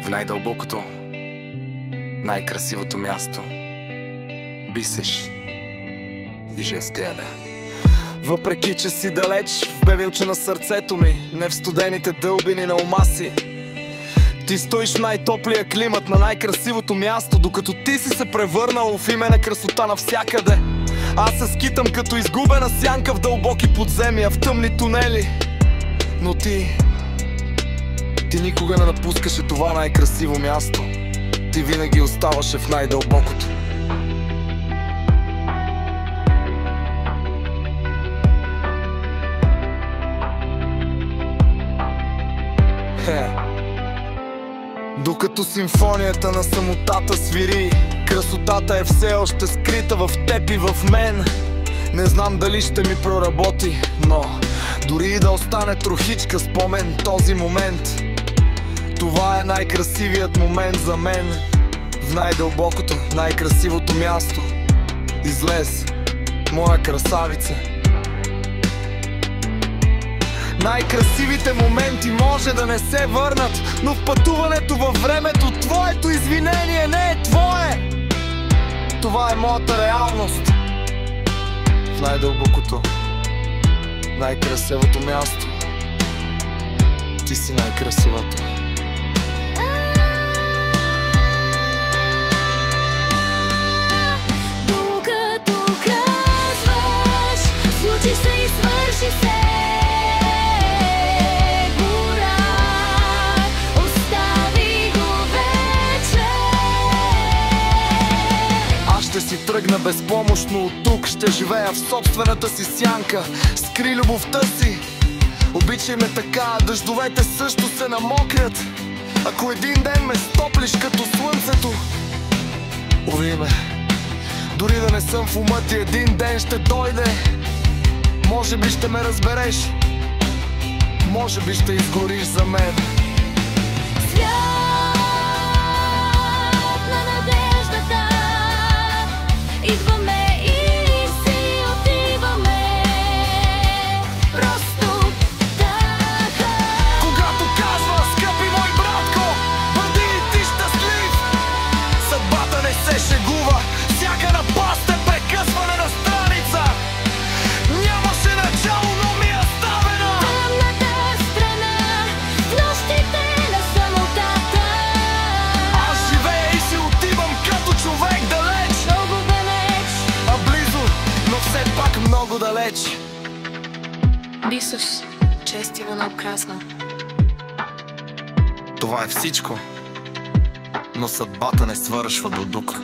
В най-дълбокото, най-красивото място бисеш и жестяда. Въпреки че си далеч в бевилче на сърцето ми, не в студените дълбини на ума си, ти стоиш в най-топлия климат на най-красивото място, докато ти си се превърнал в име на красота навсякъде. Аз се скитам като изгубена сянка в дълбоки подземия, в тъмни тунели. Но ти никога не напускаше това най-красиво място. Ти винаги оставаше в най-дълбокото. Докато симфонията на самотата свири, красотата е все още скрита в теб и в мен. Не знам дали ще ми проработи, но дори и да остане трохичка спомен, този момент, това е най-красивият момент за мен. В най-дълбокото, най-красивото място излез, моя красавица. Най-красивите моменти може да не се върнат, но в пътуването във времето твоето извинение не е твое. Това е моята реалност. В най-дълбокото, най-красивото място ти си най-красивата. Докато казваш, случи се и свърши се. Ще си тръгна безпомощно от тук, ще живея в собствената си сянка. Скри любовта си, обичай ме така, дъждовете също се намокрят. Ако един ден ме стоплиш като слънцето, уви ме, дори да не съм в ума ти, един ден ще дойде. Може би ще ме разбереш, може би ще изгориш за мен. Идваме и си отиваме, просто така. Когато казва, скъпи мой братко, бъди и ти щастлив. Съдбата не се шегува, всяка напаст е прекъсване на страница. Нямаше начало, но ми е оставена тъмната страна, в нощите на самотата. Аз живея и си отивам като човек далеч. Но все пак много далеч. Бисеш, чест Ивана Красна. Това е всичко, но съдбата не свършва до тук.